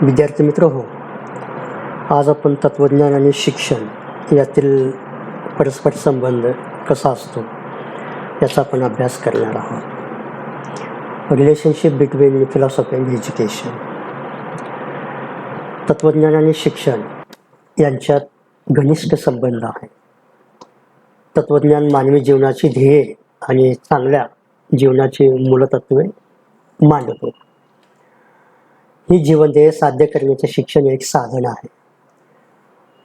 विद्यार्थी मित्र हो, आज आपण तत्त्वज्ञान आणि शिक्षण यातील परस्पर संबंध कसा असतो याचा आपण अभ्यास करणार आहोत. Relationship between philosophy and education. तत्त्वज्ञान आणि शिक्षण यांच्यात घनिष्ठ संबंध आहे. तत्त्वज्ञान मानवी जीवनाची ध्येये आणि चांगल्या जीवनाची मूलतत्वे मांडतो. ही जीवनध्येय साध्य करण्याचे शिक्षण एक साधन आहे.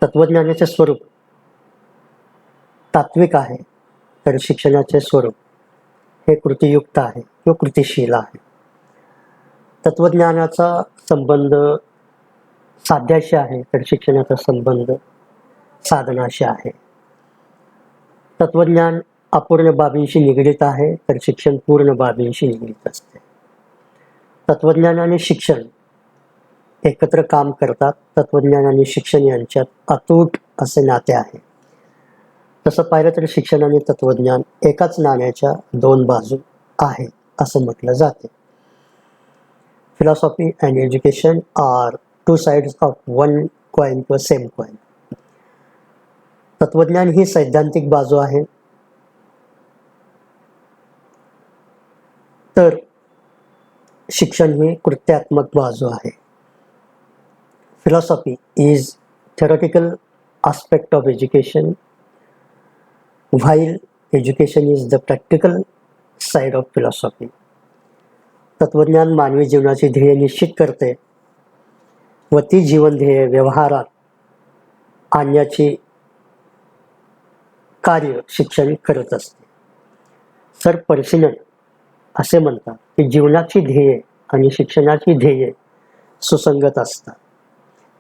तत्त्वज्ञानाचे स्वरूप तात्विक आहे, तर शिक्षणाचे स्वरूप हे कृतीयुक्त आहे किंवा कृतिशील आहे. तत्त्वज्ञानाचा संबंध साध्याशी आहे, तर शिक्षणाचा संबंध साधनाशी आहे. तत्त्वज्ञान अपूर्ण बाबींशी निगडीत आहे, तर शिक्षण पूर्ण बाबींशी निगडीत असते. तत्त्वज्ञान आणि शिक्षण एकत्र काम करतात. तत्त्वज्ञान आणि शिक्षण यांच्यात अतूट असे नाते आहे. तसं पाहिलं तर शिक्षण आणि तत्त्वज्ञान एकाच नाण्याच्या दोन बाजू आहेत असं म्हटलं जाते. Philosophy and education are two sides of one coin किंवा सेम कॉइन. तत्त्वज्ञान ही सैद्धांतिक बाजू आहे, तर शिक्षण ही कृत्यात्मक बाजू आहे. Philosophy is theoretical aspect of education, while education is the practical side of philosophy. तत्त्वज्ञान मानवी जीवनाची ध्येय निश्चित करते व ती जीवन ध्येय व्यवहारात आणण्याची कार्य शिक्षण करत असते. सर पर्सिनन असे म्हणतात की जीवनाची ध्येय आणि शिक्षणाची ध्येय सुसंगत असतात.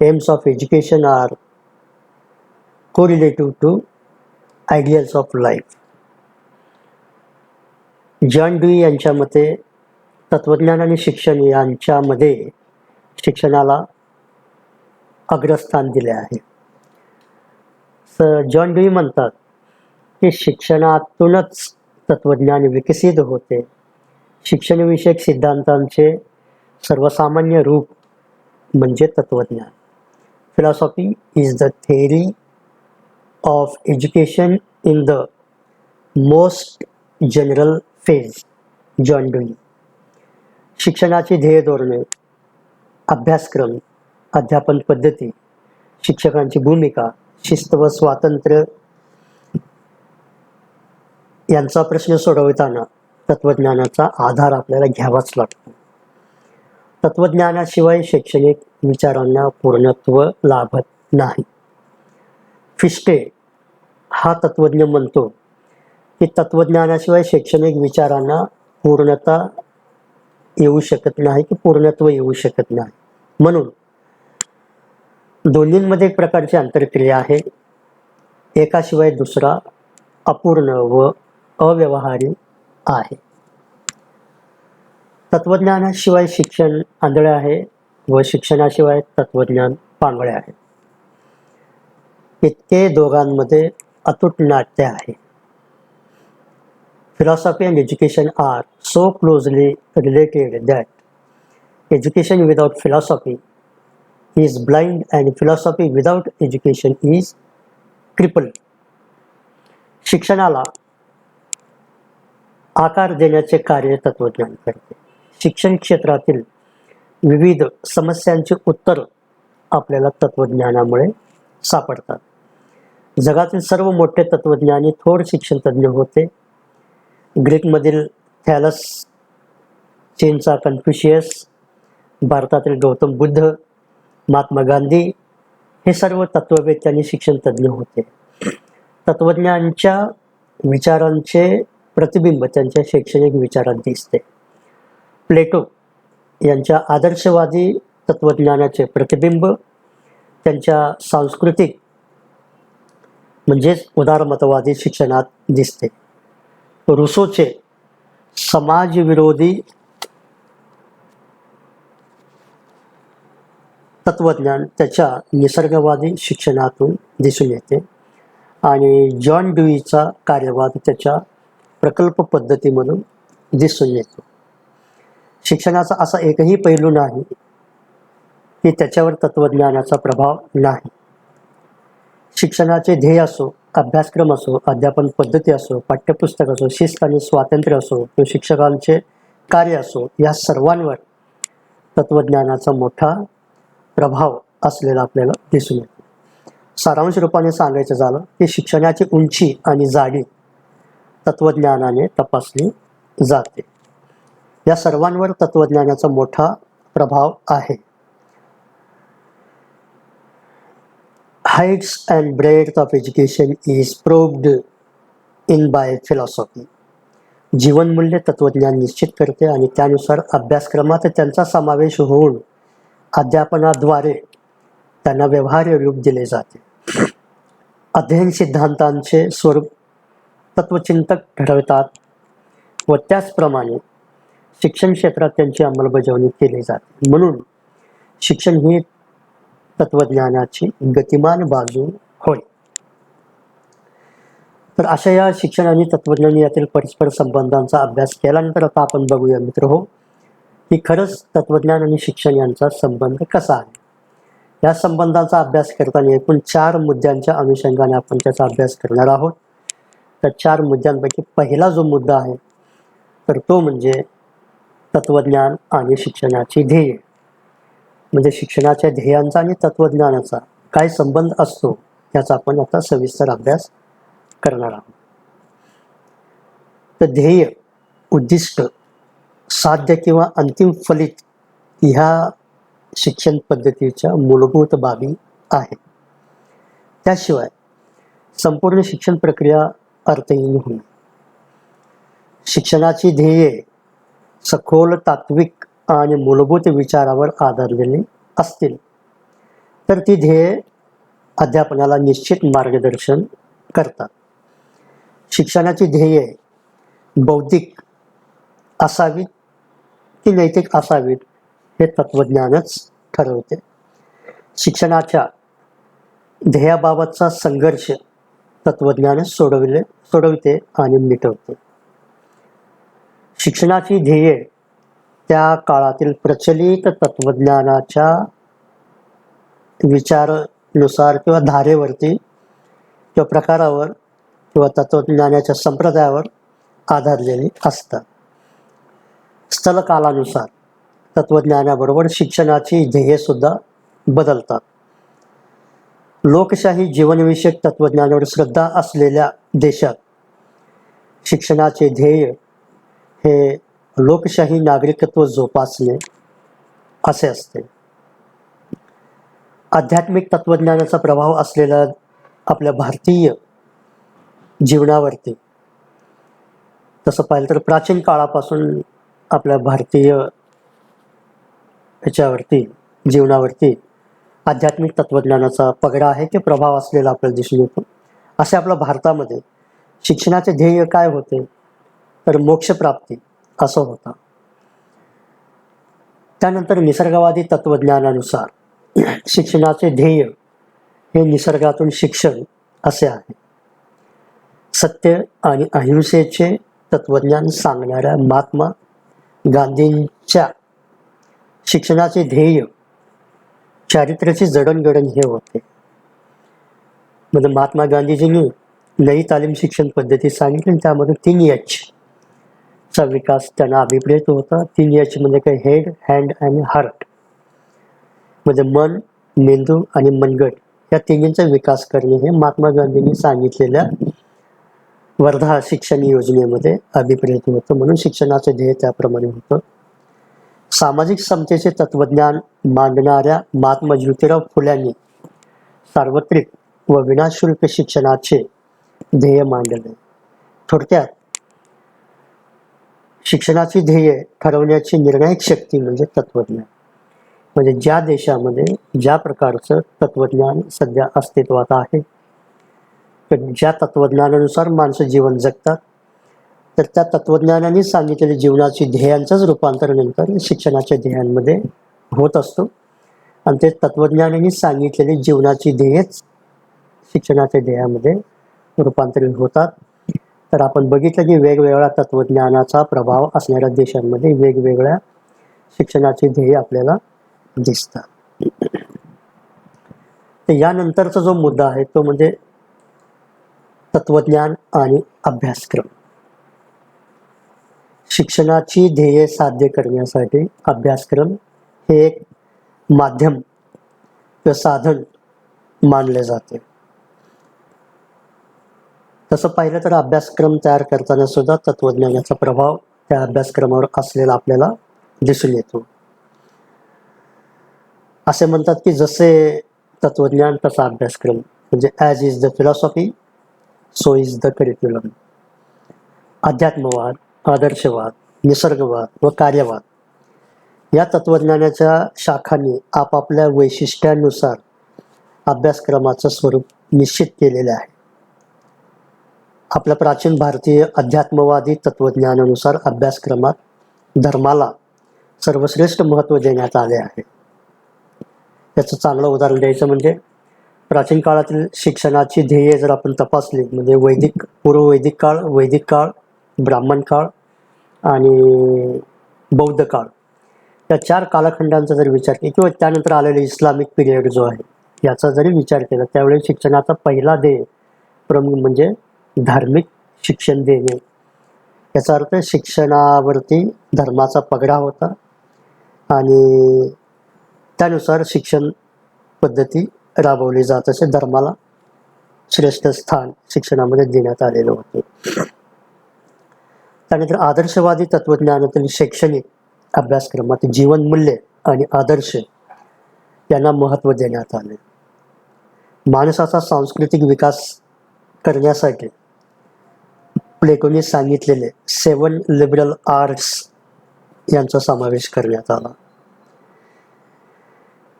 Aims of education are correlative to ideals of life. John dewy यांच्या मते तत्त्वज्ञान आणि शिक्षण यांच्यामध्ये शिक्षणाला अग्रस्थान दिले आहे. जॉन ड्यूई म्हणतात की शिक्षणातूनच तत्त्वज्ञान विकसित होते. शिक्षणविषयक सिद्धांतांचे सर्वसामान्य रूप म्हणजे तत्त्वज्ञान. Philosophy is the theory of education in the most general phase. John dewy. शिक्षणाची ध्येय धोरणे, अभ्यासक्रम, अध्यापन पद्धती, शिक्षकांची भूमिका, शिस्त व स्वातंत्र्य यांचा प्रश्न सोडवताना तत्त्वज्ञानाचा आधार आपल्याला घ्यावाच लागतो. तत्त्वज्ञानाशिवाय शैक्षणिक विचारांना पूर्णत्व लाभत नाही. फिश्टे हा तत्त्वज्ञ म्हणतो की तत्त्वज्ञानाशिवाय शैक्षणिक विचारांना पूर्णता येऊ शकत नाही की पूर्णत्व येऊ शकत नाही. म्हणून दोन्हींमध्ये एक प्रकारची आंतरक्रिया आहे. एकाशिवाय दुसरा अपूर्ण व अव्यवहारी आहे. तत्त्वज्ञानाशिवाय शिक्षण आंधळे आहे व शिक्षणाशिवाय तत्त्वज्ञान पांगळे आहे. इतके दोघांमध्ये अतूट नाट्य आहे. Philosophy and education are so closely related that education without philosophy is blind and philosophy without education is crippled. शिक्षणाला आकार देण्याचे कार्य तत्त्वज्ञान करते. शिक्षण क्षेत्रातील विविध समस्यांचे उत्तर आपल्याला तत्त्वज्ञानामुळे सापडतात. जगातील सर्व मोठे तत्त्वज्ञानी थोर शिक्षण तज्ज्ञ होते. ग्रीकमधील थॅलस, चीनचा कन्फ्युशियस, भारतातील गौतम बुद्ध, महात्मा गांधी हे सर्व तत्त्ववेत्ते आणि शिक्षण तज्ज्ञ होते. तत्त्वज्ञांच्या विचारांचे प्रतिबिंब त्यांच्या शैक्षणिक विचारात दिसते. प्लेटो यांच्या आदर्शवादी तत्त्वज्ञानाचे प्रतिबिंब त्यांच्या सांस्कृतिक म्हणजेच उदारमतवादी शिक्षणात दिसते. रुसोचे समाजविरोधी तत्त्वज्ञान त्याच्या निसर्गवादी शिक्षणातून दिसून येते आणि जॉन ड्यूईचा कार्यवाद त्याच्या प्रकल्प पद्धतीमधून दिसून येतो. शिक्षणाचा असा एकही पैलू नाही की त्याच्यावर तत्वज्ञानाचा प्रभाव नाही. शिक्षणाचे ध्येय असो, अभ्यासक्रम असो, अध्यापन पद्धती असो, पाठ्यपुस्तक असो, शिस्त आणि स्वातंत्र्य असो किंवा शिक्षकांचे कार्य असो, या सर्वांवर तत्वज्ञानाचा मोठा प्रभाव असलेला आपल्याला दिसून येतो. सारांश रूपाने सांगायचं झालं की शिक्षणाची उंची आणि जाडी तत्वज्ञानाने तपासली जाते. या सर्वांवर तत्वज्ञानाचा मोठा प्रभाव आहे. Heights and breadth of education is probed in by philosophy. जीवनमूल्य तत्वज्ञान निश्चित करते आणि त्यानुसार अभ्यासक्रमात त्यांचा समावेश होऊन अध्यापनाद्वारे त्यांना व्यवहार्य रूप दिले जाते. अध्ययन सिद्धांतांचे स्वरूप तत्वचिंतक ठरवतात व त्याचप्रमाणे शिक्षण क्षेत्रात त्यांची अंमलबजावणी केली जाते. म्हणून शिक्षण ही तत्वज्ञानाची गतिमान बाजू होय. तर अशा या शिक्षण आणि तत्वज्ञान यातील परस्पर संबंधांचा अभ्यास केल्यानंतर आता आपण बघूया मित्रहो की खरंच तत्वज्ञान आणि शिक्षण यांचा संबंध कसा आहे. या संबंधांचा अभ्यास करताना एकूण 4 मुद्द्यांच्या अनुषंगाने आपण त्याचा अभ्यास करणार आहोत. त्या 4 मुद्द्यांपैकी पहिला जो मुद्दा आहे तर तो म्हणजे तत्वज्ञान आणि शिक्षणाची ध्येय. म्हणजे शिक्षणाच्या ध्येयांचा आणि तत्वज्ञानाचा काय संबंध असतो याचा आपण आता सविस्तर अभ्यास करणार आहोत. तर ध्येय, उद्दिष्ट, साध्य किंवा अंतिम फलित ह्या शिक्षण पद्धतीच्या मूलभूत बाबी आहेत. त्याशिवाय संपूर्ण शिक्षण प्रक्रिया अर्थहीन होईल. शिक्षणाची ध्येये सखोल तात्विक आणि मूलभूत विचारावर आधारलेली असतील तर ती ध्येये अध्यापनाला निश्चित मार्गदर्शन करतात. शिक्षणाची ध्येये बौद्धिक असावीत की नैतिक असावीत हे तत्वज्ञानच ठरवते. शिक्षणाच्या ध्येयाबाबतचा संघर्ष तत्वज्ञान सोडविते आणि मिटवते. शिक्षणाची ध्येये त्या काळातील प्रचलित तत्वज्ञानाच्या विचारानुसार किंवा धारेवरती किंवा प्रकारावर किंवा तत्वज्ञानाच्या संप्रदायावर आधारलेली असतात. स्थलकालानुसार तत्वज्ञानाबरोबर शिक्षणाची ध्येयसुद्धा बदलतात. लोकशाही जीवनविषयक तत्वज्ञानावर श्रद्धा असलेल्या देशात शिक्षणाचे ध्येय हे लोकशाही नागरिकत्व जोपासणे असे असते. आध्यात्मिक तत्वज्ञानाचा प्रभाव असलेल्या आपल्या भारतीय जीवनावरती तसं पाहिलं तर प्राचीन काळापासून आपल्या भारतीय ह्याच्यावरती जीवनावरती आध्यात्मिक तत्वज्ञानाचा पगडा आहे की प्रभाव असलेला आपल्याला दिसून येतो. असे आपल्या भारतामध्ये शिक्षणाचे ध्येय काय होते तर मोक्षप्राप्ती असं होता. त्यानंतर निसर्गवादी तत्वज्ञानानुसार शिक्षणाचे ध्येय हे निसर्गातून शिक्षण असे आहे. सत्य आणि अहिंसेचे तत्वज्ञान सांगणाऱ्या महात्मा गांधींच्या शिक्षणाचे ध्येय चारित्र्याची जडणघडण हे होते. म्हणजे महात्मा गांधीजींनी नई तालीम शिक्षण पद्धती सांगितली. त्यामध्ये 3 H चा विकास त्यांना अभिप्रेत होता. 3 H म्हणजे काय, हेड, हँड आणि हार्ट. म्हणजे मन, मेंदू आणि मनगट या तिन्हींचा विकास करणे हे महात्मा गांधींनी सांगितलेल्या वर्धा शिक्षण योजनेमध्ये अभिप्रेत होतं. म्हणून शिक्षणाचे ध्येय त्याप्रमाणे होतं. सामाजिक समतेचे तत्वज्ञान मांडणाऱ्या महात्मा ज्योतिराव फुल्यांनी सार्वत्रिक व विनाशुल्क शिक्षणाचे ध्येय मांडले. थोडक्यात शिक्षणाची ध्येय ठरवण्याची निर्णायक शक्ती म्हणजे तत्वज्ञान. म्हणजे ज्या देशामध्ये ज्या प्रकारचं तत्वज्ञान सध्या अस्तित्वात आहे तर ज्या तत्वज्ञानानुसार माणसं जीवन जगतात तर त्या तत्वज्ञानाने सांगितलेले जीवनाची ध्येयांचंच रूपांतर नंतर शिक्षणाच्या ध्येयांमध्ये होत असतो. आणि ते तत्वज्ञानाने सांगितलेली जीवनाची ध्येयच शिक्षणाच्या ध्येयामध्ये रूपांतरित होतात. तर आपण बघितलं की वेगवेगळ्या तत्वज्ञानाचा प्रभाव असणाऱ्या देशांमध्ये वेगवेगळ्या शिक्षणाची ध्येय आपल्याला दिसतात. तर यानंतरचा जो मुद्दा आहे तो म्हणजे तत्वज्ञान आणि अभ्यासक्रम. शिक्षणाची ध्येये साध्य करण्यासाठी अभ्यासक्रम हे एक माध्यम किंवा साधन मानले जाते. तसं पाहिलं तर अभ्यासक्रम तयार करताना सुद्धा तत्वज्ञानाचा प्रभाव त्या अभ्यासक्रमावर असलेला आपल्याला दिसून येतो. असे म्हणतात की जसे तत्वज्ञान तसा अभ्यासक्रम, म्हणजे as is the philosophy so is the curriculum. अध्यात्मवाद, आदर्शवाद, निसर्गवाद व कार्यवाद या तत्वज्ञानाच्या शाखांनी आपापल्या वैशिष्ट्यानुसार अभ्यासक्रमाचं स्वरूप निश्चित केलेले आहे. आपल्या प्राचीन भारतीय अध्यात्मवादी तत्वज्ञानानुसार अभ्यासक्रमात धर्माला सर्वश्रेष्ठ महत्त्व देण्यात आले आहे. याचं चांगलं उदाहरण द्यायचं म्हणजे प्राचीन काळातील शिक्षणाची ध्येये जर आपण तपासली, म्हणजे वैदिक काळ, ब्राह्मण काळ आणि बौद्ध काळ, या 4 कालखंडांचा जर विचार केला किंवा त्यानंतर आलेले इस्लामिक पिरियड जो आहे याचा जरी विचार केला, त्यावेळी शिक्षणाचा पहिला ध्येय प्रमुख म्हणजे धार्मिक शिक्षण देणे. याचा अर्थ शिक्षणावरती धर्माचा पगडा होता आणि त्यानुसार शिक्षण पद्धती राबवली जात असे. धर्माला श्रेष्ठ स्थान शिक्षणामध्ये देण्यात आलेलं होते. त्यानंतर आदर्शवादी तत्वज्ञानातील शैक्षणिक अभ्यासक्रमात जीवनमूल्य आणि आदर्श यांना महत्त्व देण्यात आले. माणसाचा सांस्कृतिक विकास करण्यासाठी प्लेटोने सांगितलेले 7 लिबरल आर्ट्स यांचा समावेश करण्यात आला.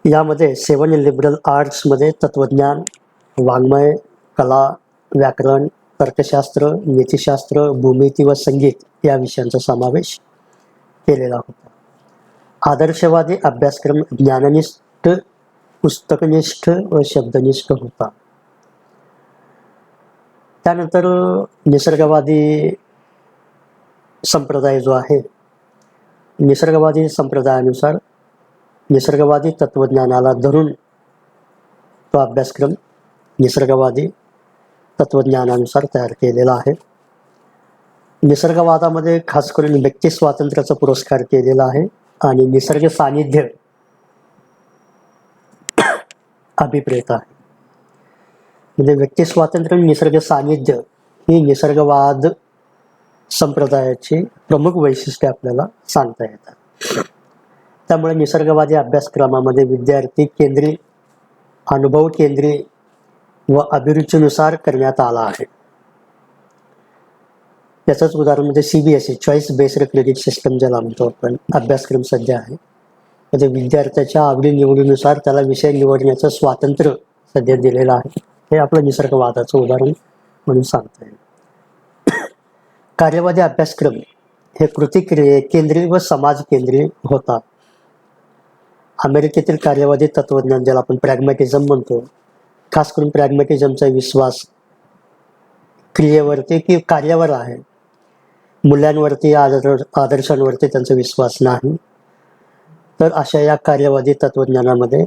यामध्ये 7 लिबरल आर्ट्समध्ये तत्वज्ञान, वाङ्मय, कला, व्याकरण, तर्कशास्त्र, नीतिशास्त्र, भूमिती व संगीत या विषयांचा समावेश केलेला होता. आदर्शवादी अभ्यासक्रम ज्ञाननिष्ठ, पुस्तकनिष्ठ व शब्दनिष्ठ होता. त्यानंतर निसर्गवादी संप्रदाय जो आहे, निसर्गवादी संप्रदायानुसार निसर्गवादी तत्वज्ञानाला धरून तो अभ्यासक्रम निसर्गवादी तत्वज्ञानानुसार तयार केलेला आहे. निसर्गवादामध्ये खास करून व्यक्ती स्वातंत्र्याचा पुरस्कार केलेला आहे आणि निसर्ग सानिध्य अभिप्रेत आहे. म्हणजे व्यक्ती स्वातंत्र्य आणि निसर्ग सानिध्य ही निसर्गवाद संप्रदायाची प्रमुख वैशिष्ट्ये आपल्याला सांगता येतात. त्यामुळे निसर्गवादी अभ्यासक्रमामध्ये विद्यार्थी केंद्रीय, अनुभव केंद्रीय व अभिरुचीनुसार करण्यात आला आहे. याचंच उदाहरण म्हणजे CBSE choice based credit system ज्याला म्हणतो आपण अभ्यासक्रम सध्या आहे. म्हणजे विद्यार्थ्याच्या आवडीनिवडीनुसार त्याला विषय निवडण्याचं स्वातंत्र्य सध्या दिलेलं आहे. हे आपलं निसर्गवादाचं उदाहरण म्हणून सांगता येईल. कार्यवादी अभ्यासक्रम हे कृती केंद्रीय व समाज केंद्रीय होता. अमेरिकेतील कार्यवादी तत्वज्ञान ज्याला आपण प्रॅग्मॅटिझम म्हणतो, खास करून प्रॅग्मॅटिझमचा विश्वास क्रियेवरती की कार्यावर आहे. मूल्यांवरती, आदर्शांवरती त्यांचा विश्वास नाही. तर अशा या कार्यवादी तत्वज्ञानामध्ये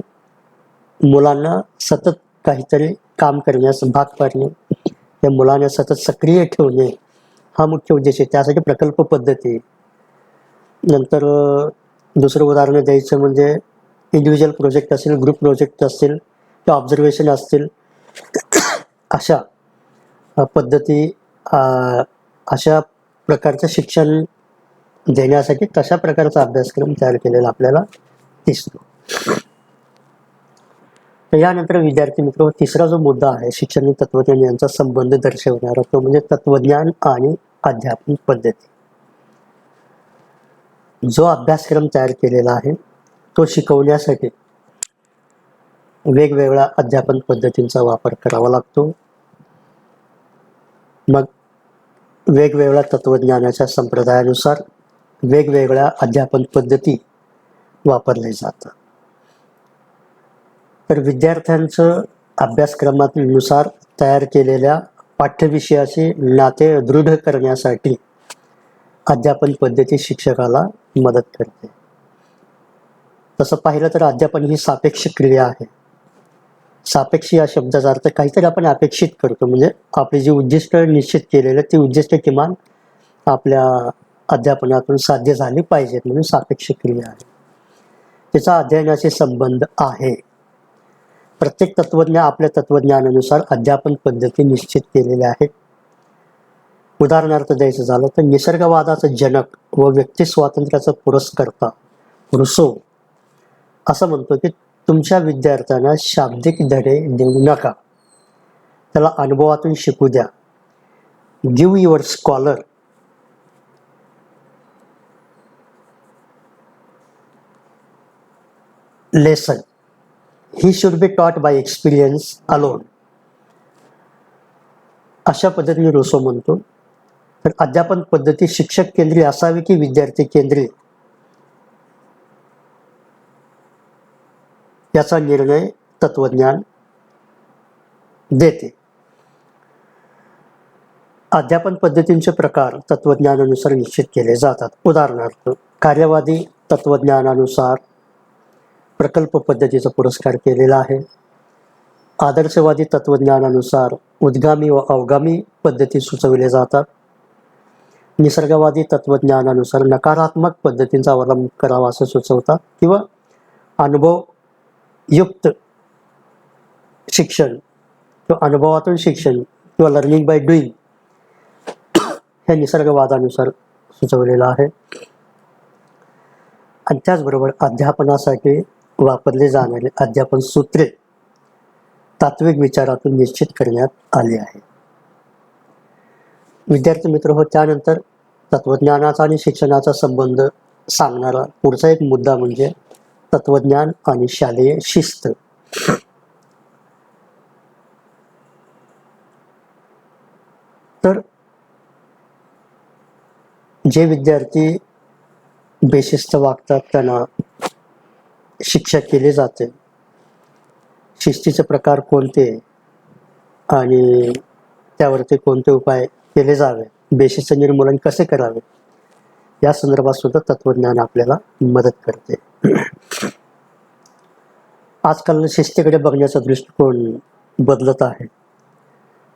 मुलांना सतत काहीतरी काम करण्यास भाग पाडणे, या मुलांना सतत सक्रिय ठेवणे हा मुख्य उद्देश आहे. त्यासाठी प्रकल्प पद्धती. नंतर दुसरं उदाहरण द्यायचं म्हणजे इंडिव्हिज्युअल प्रोजेक्ट असेल, ग्रुप प्रोजेक्ट असतील किंवा ऑब्झर्वेशन असतील, अशा पद्धती, अशा प्रकारचं शिक्षण देण्यासाठी तशा प्रकारचा अभ्यासक्रम तयार केलेला आपल्याला दिसतो. यानंतर विद्यार्थी मित्र, तिसरा जो मुद्दा आहे शिक्षण आणि तत्वज्ञान यांचा संबंध दर्शवणारा, तो म्हणजे तत्वज्ञान आणि अध्यापन पद्धती. जो अभ्यासक्रम तयार केलेला आहे तो शिकवण्यासाठी वेगवेगळ्या अध्यापन पद्धतींचा वापर करावा लागतो. मग वेगवेगळ्या तत्वज्ञानाच्या संप्रदायानुसार वेगवेगळ्या अध्यापन पद्धती वापरल्या जातात. तर विद्यार्थ्यांचं अभ्यासक्रमानुसार तयार केलेल्या पाठ्यविषयाचे नाते दृढ करण्यासाठी अध्यापन पद्धती शिक्षकाला मदत करते. तसं पाहिलं तर अध्यापन ही सापेक्ष क्रिया आहे. सापेक्ष या शब्दाचा अर्थ काहीतरी आपण अपेक्षित करतो, म्हणजे आपली जी उद्दिष्ट निश्चित केलेलं ती उद्दिष्ट किमान आपल्या अध्यापनातून साध्य झाली पाहिजेत, म्हणून सापेक्ष क्रिया आहे. तिचा अध्ययनाशी संबंध आहे. प्रत्येक तत्वज्ञ आपल्या तत्वज्ञानानुसार अध्यापन पद्धती निश्चित केलेल्या आहेत. उदाहरणार्थ द्यायचं झालं तर निसर्गवादाचा जनक व व्यक्ती स्वातंत्र्याचा पुरस्कर्ता रुसो असं म्हणतो की तुमच्या विद्यार्थ्यांना शाब्दिक धडे देऊ नका, त्याला अनुभवातून शिकू द्या. Give your scholar lesson, he should be taught by experience alone. अशा पद्धतीने रुसो म्हणतो. तर अध्यापन पद्धती शिक्षक केंद्रीय असावी की विद्यार्थी केंद्रीय, याचा निर्णय तत्वज्ञान देते. अध्यापन पद्धतींचे प्रकार तत्वज्ञानानुसार निश्चित केले जातात. उदाहरणार्थ कार्यवादी तत्वज्ञानानुसार प्रकल्प पद्धतीचा पुरस्कार केलेला आहे. आदर्शवादी तत्वज्ञानानुसार उद्गामी व अवगामी पद्धती सुचविले जातात. निसर्गवादी तत्वज्ञानानुसार नकारात्मक पद्धतींचा अवलंब करावा असं सुचवतात किंवा अनुभवयुक्त शिक्षण किंवा अनुभवातून शिक्षण किंवा लर्निंग बाय डुईंग हे निसर्गवादानुसार सुचवलेलं आहे. आणि त्याचबरोबर अध्यापनासाठी वापरले जाणारे अध्यापन सूत्रे तात्विक विचारातून निश्चित करण्यात आली आहे. विद्यार्थी मित्र हो, त्यानंतर तत्वज्ञानाचा आणि शिक्षणाचा संबंध सांगणारा पुढचा एक मुद्दा म्हणजे तत्वज्ञान आणि शालेय शिस्त. तर जे विद्यार्थी बेशिस्त वागतात त्यांना शिक्षा केली जाते. शिस्तीचे प्रकार कोणते आणि त्यावरती कोणते उपाय केले जावे, बेशिस्त निर्मूलन कसे करावे, या संदर्भात सुद्धा तत्वज्ञान आपल्याला मदत करते. आजकाल शिस्तीकडे बघण्याचा दृष्टिकोन बदलत आहे.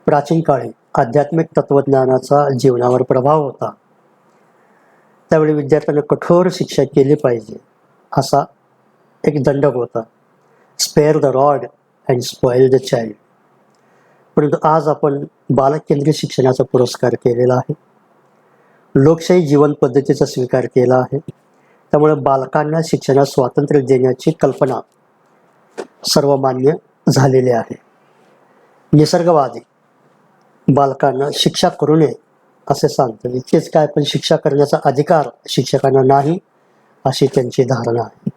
प्राचीन काळी आध्यात्मिक तत्वज्ञानाचा जीवनावर प्रभाव होता. त्यावेळी विद्यार्थ्यांना कठोर शिक्षा केली पाहिजे असा एक दंडक होता, spare the rod and spoil the child. परंतु आज आपण बालक केंद्रित शिक्षणाचा पुरस्कार केलेला आहे. लोकशाही जीवन पद्धतीचा स्वीकार केला आहे. त्यामुळे बालकांना शिक्षणात स्वातंत्र्य देण्याची कल्पना सर्वमान्य झालेली आहे. निसर्गवादी बालकांना शिक्षा करू नये असे सांगतो. इतकेच काय, पण शिक्षा करण्याचा अधिकार शिक्षकांना नाही अशी त्यांची धारणा आहे.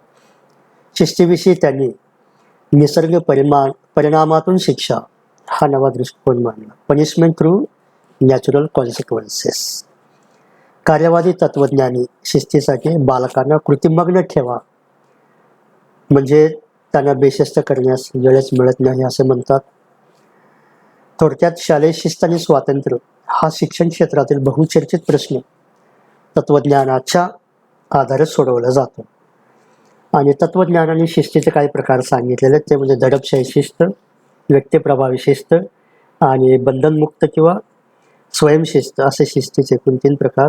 शिस्तीविषयी त्यांनी निसर्ग परिणामातून शिक्षा हा नवा दृष्टिकोन मांडला. Punishment through natural consequences. कार्यवादी तत्वज्ञानी शिस्तीसाठी बालकांना कृतिमग्न ठेवा, म्हणजे त्यांना बेशिस्त करण्यास वेळच मिळत नाही असे म्हणतात. थोडक्यात शालेय शिस्त आणि स्वातंत्र्य हा शिक्षण क्षेत्रातील बहुचर्चित प्रश्न तत्वज्ञानाच्या आधारे सोडवला जातो. आणि तत्वज्ञान आणि शिस्तीचे काही प्रकार सांगितलेले ते म्हणजे दडपशाही शिस्त, व्यक्तिप्रभावी शिस्त आणि बंधनमुक्त किंवा स्वयंशिस्त असे शिस्तीचे एकूण 3 प्रकार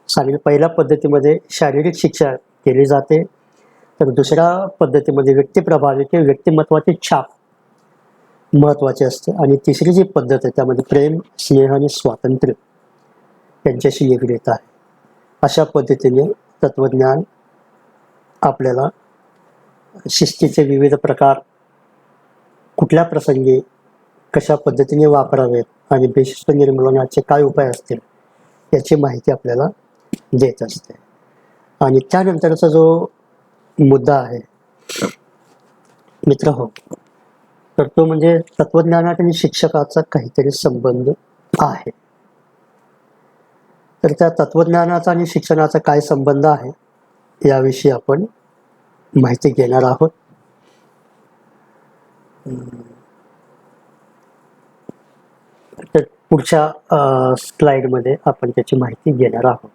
सांगितले. पहिल्या पद्धतीमध्ये शारीरिक शिक्षा केली जाते, तर दुसऱ्या पद्धतीमध्ये व्यक्तिप्रभावी किंवा व्यक्तिमत्वाची छाप महत्त्वाची असते, आणि तिसरी जी पद्धत आहे त्यामध्ये प्रेम, स्नेह आणि स्वातंत्र्य यांच्याशी निगडीत आहे. अशा पद्धतीने तत्वज्ञान आपल्याला शिस्तीचे विविध प्रकार कुठल्या प्रसंगी कशा पद्धतीने वापरावेत आणि बेशिस्त निर्मूलनाचे काय उपाय असतील याची माहिती आपल्याला देत असते. आणि त्यानंतरचा जो मुद्दा आहे मित्र हो, तर तो म्हणजे तत्वज्ञानात आणि शिक्षकाचा काहीतरी संबंध आहे. तर त्या तत्वज्ञानाचा आणि शिक्षणाचा काय संबंध आहे याविषयी आपण माहिती घेणार आहोत. तर पुढच्या स्लाइडमध्ये आपण त्याची माहिती घेणार आहोत.